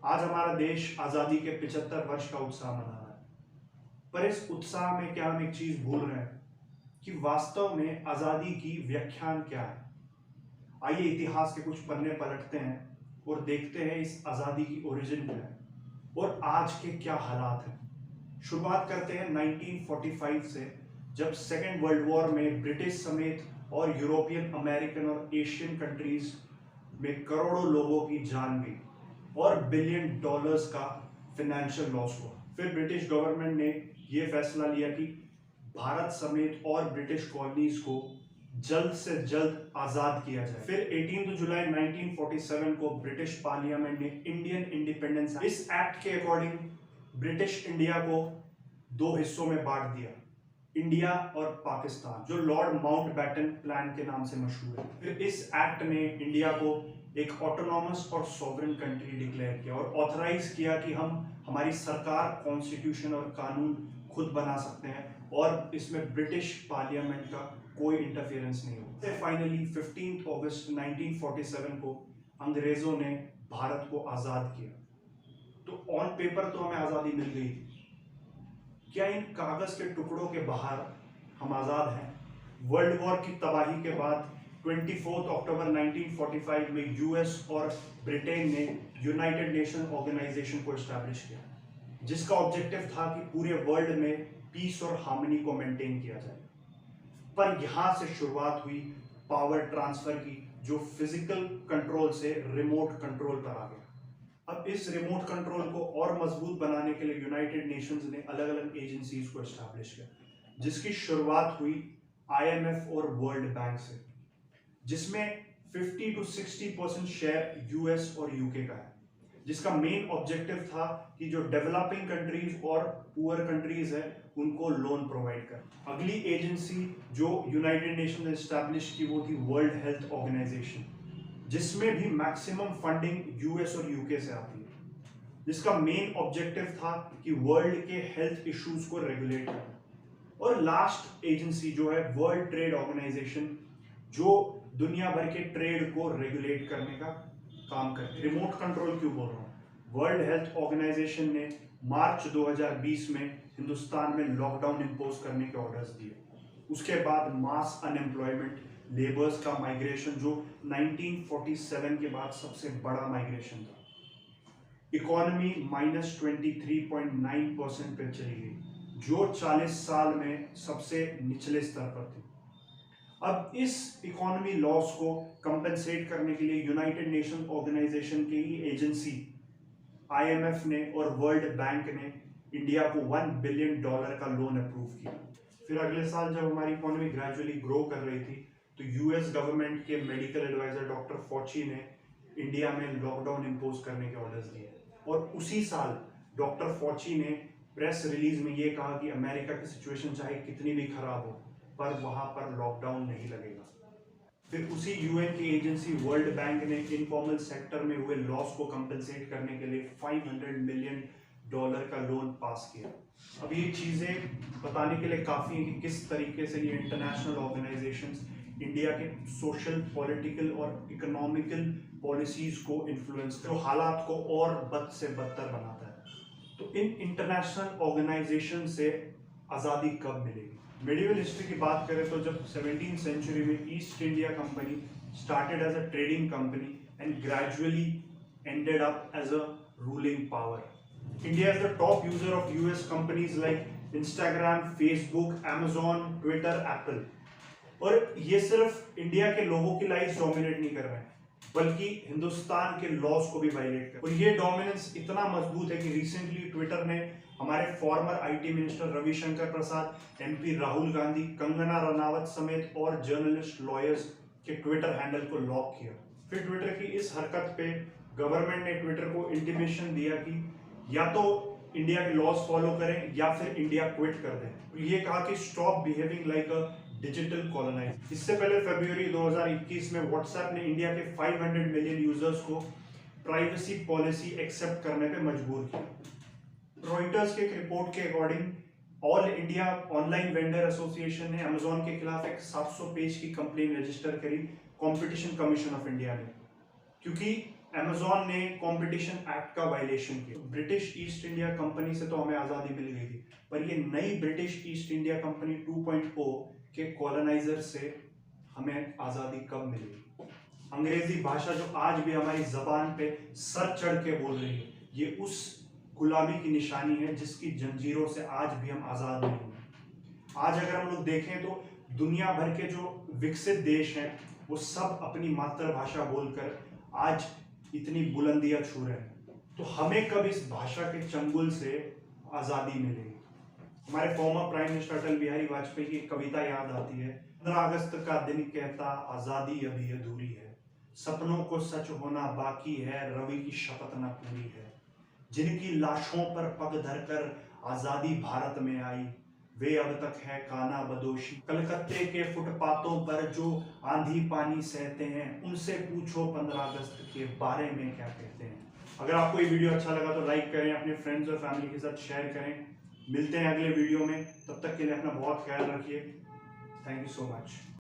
आज हमारा देश आज़ादी के 75 वर्ष का उत्साह मना रहा है, पर इस उत्साह में क्या हम एक चीज भूल रहे हैं कि वास्तव में आज़ादी की व्याख्यान क्या है। आइए इतिहास के कुछ पन्ने पलटते हैं और देखते हैं इस आज़ादी की ओरिजिन क्या है और आज के क्या हालात हैं। शुरुआत करते हैं 1945 से, जब सेकेंड वर्ल्ड वॉर में ब्रिटिश समेत और यूरोपियन, अमेरिकन और एशियन कंट्रीज में करोड़ों लोगों की जान गई और बिलियन डॉलर्स का फाइनेंशियल लॉस हुआ। फिर ब्रिटिश गवर्नमेंट ने यह फैसला लिया कि भारत समेत और ब्रिटिश कॉलोनीज को जल्द से जल्द आजाद किया जाए। फिर 18 जुलाई 1947 को ब्रिटिश पार्लियामेंट ने इंडियन इंडिपेंडेंस, इस एक्ट के अकॉर्डिंग ब्रिटिश इंडिया को दो हिस्सों में बांट दिया, इंडिया और पाकिस्तान, जो लॉर्ड माउंटबेटन प्लान के नाम से मशहूर है। फिर इस एक्ट ने इंडिया को एक ऑटोनॉमस और सॉवरेन कंट्री डिक्लेयर किया और ऑथराइज किया कि हम हमारी सरकार, कॉन्स्टिट्यूशन और कानून खुद बना सकते हैं और इसमें ब्रिटिश पार्लियामेंट का कोई इंटरफेरेंस नहीं हो। फाइनली 15 अगस्त 1947 को अंग्रेजों ने भारत को आजाद किया। तो ऑन पेपर तो हमें आजादी मिल गई, क्या इन कागज के टुकड़ों के बाहर हम आजाद हैं? वर्ल्ड वॉर की तबाही के बाद 24 अक्टूबर 1945 में यूएस और ब्रिटेन ने यूनाइटेड नेशन ऑर्गेनाइजेशन को एस्टैब्लिश किया, जिसका ऑब्जेक्टिव था कि पूरे वर्ल्ड में पीस और हार्मनी को मेंटेन किया जाए। पर यहां से शुरुआत हुई पावर ट्रांसफर की, जो फिजिकल कंट्रोल से रिमोट कंट्रोल पर आ गया। अब इस रिमोट कंट्रोल को और मजबूत बनाने के लिए यूनाइटेड नेशंस ने अलग अलग एजेंसीज को एस्टैब्लिश किया, जिसकी शुरुआत हुई आईएमएफ और वर्ल्ड बैंक से, जिसमें 50 to 60% शेयर यूएस और यूके का है, जिसका मेन ऑब्जेक्टिव था कि जो डेवलपिंग कंट्रीज और पुअर कंट्रीज है उनको लोन प्रोवाइड कर। अगली एजेंसी जो यूनाइटेड नेशन ने एस्टैब्लिश की वो थी वर्ल्ड हेल्थ ऑर्गेनाइजेशन, जिसमें भी मैक्सिमम फंडिंग यूएस और यूके से आती है, जिसका मेन ऑब्जेक्टिव था कि वर्ल्ड के हेल्थ इश्यूज को रेगुलेट करना। और लास्ट एजेंसी जो है वर्ल्ड ट्रेड ऑर्गेनाइजेशन, जो दुनिया भर के ट्रेड को रेगुलेट करने का काम करती है। रिमोट कंट्रोल क्यों बोल रहा हूँ? वर्ल्ड हेल्थ ऑर्गेनाइजेशन ने मार्च 2020 में हिंदुस्तान में लॉकडाउन इंपोज करने के ऑर्डर्स दिए। उसके बाद मास अनएम्प्लॉयमेंट, लेबर्स का माइग्रेशन, जो 1947 के बाद सबसे बड़ा माइग्रेशन था। इकोनॉमी -23.9% पे चली गई, जो 40 साल में सबसे निचले स्तर पर थी। अब इस इकोनॉमी लॉस को कंपेंसेट करने के लिए यूनाइटेड नेशन ऑर्गेनाइजेशन की एजेंसी आईएमएफ ने और वर्ल्ड बैंक ने इंडिया को $1 बिलियन का लोन अप्रूव किया। फिर अगले साल जब हमारी इकोनॉमी ग्रेजुअली ग्रो कर रही थी, तो यूएस गवर्नमेंट के मेडिकल एडवाइजर डॉक्टर फॉची ने इंडिया में लॉकडाउन इंपोज करने के ऑर्डर्स दिए और उसी साल डॉक्टर फॉची ने प्रेस रिलीज में ये कहा कि अमेरिका की सिचुएशन चाहे कितनी भी खराब हो, पर वहां पर लॉकडाउन नहीं लगेगा। फिर उसी यूएन की एजेंसी वर्ल्ड बैंक ने इनफॉर्मल सेक्टर में हुए लॉस को कंपेंसेट करने के लिए $500 मिलियन का लोन पास किया। अब ये चीजें बताने के लिए काफी है कि किस तरीके से ये इंटरनेशनल ऑर्गेनाइजेशंस इंडिया के सोशल, पॉलिटिकल और इकोनॉमिकल पॉलिसीज को इन्फ्लुएंस, जो हालात को और बद से बदतर बनाता है। तो इन इंटरनेशनल ऑर्गेनाइजेशन से आज़ादी कब मिलेगी? मेडिवल हिस्ट्री की बात करें तो जब 17th सेंचुरी में East India Company started as a trading company and gradually ended up as a ruling power. India is the top user of US companies like Instagram, Facebook, Amazon, Twitter, Apple. और ये सिर्फ India के लोगों की life dominate नहीं कर रहे हैं, बल्कि हिंदुस्तान के लॉस को भी वायलेट कर। और ये डोमिनेंस इतना मजबूत है कि रिसेंटली ट्विटर ने हमारे farmer IT minister Ravishankar Prasad, MP Rahul Gandhi, Kangana Ranaut समेत और जर्नलिस्ट, लॉयर्स के ट्विटर हैंडल को लॉक किया। फिर ट्विटर की इस हरकत पे गवर्नमेंट ने ट्विटर को इंटीमेशन दिया कि या तो इंडिया के लॉस फॉलो करें या फिर इंडिया क्विट कर दें। ये कहा कि stop behaving like a digital colonize. इससे पहले फरवरी 2021 में व्हाट्सएप ने इंडिया के 500 मिलियन यूजर्स को प्राइवेसी पॉलिसी एक्सेप्ट करने पे मजबूर किया। रॉयटर्स के एक रिपोर्ट के according all India online vendor association ने अमेजॉन के खिलाफ एक 700 पेज की कंप्लेन रजिस्टर करी कंपटीशन कमीशन ऑफ इंडिया ने, क्योंकि अमेजॉन ने कंपटीशन एक्ट का वायलेशन किया। ब्रिटिश ईस्ट इंडिया कंपनी से तो हमें आजादी मिल गई थी, पर ये नई ब्रिटिश ईस्ट इंडिया कंपनी 2.0 के कॉलोनाइजर से हमें आजादी कब मिलेगी? अंग्रेजी भाषा जो आज भी हमारी जबान पे सर चढ़ के बोल रही है, ये उस गुलामी की निशानी है जिसकी जंजीरों से आज भी हम आजाद नहीं हुए। आज अगर हम लोग देखें तो दुनिया भर के जो विकसित देश हैं वो सब अपनी मातृभाषा बोलकर आज इतनी बुलंदियां छू रहे हैं। तो हमें कब इस भाषा के चंगुल से आजादी मिलेगी? हमारे former prime minister Atal Bihari Vajpayee की कविता याद आती है, 15 अगस्त का दिन कहता आजादी अभी अधूरी है, सपनों को सच होना बाकी है, रवि की शपथ न पूरी है। जिनकी लाशों पर पग धरकर आजादी भारत में आई, वे अब तक है काना बदोशी। कलकत्ते के फुटपाथों पर जो आंधी पानी सहते हैं, उनसे पूछो 15 अगस्त के बारे में क्या कहते हैं। अगर आपको ये वीडियो अच्छा लगा तो लाइक करें, अपने फ्रेंड्स और फैमिली के साथ शेयर करें। मिलते हैं अगले वीडियो में, तब तक के लिए अपना बहुत ख्याल रखिए। Thank you so much.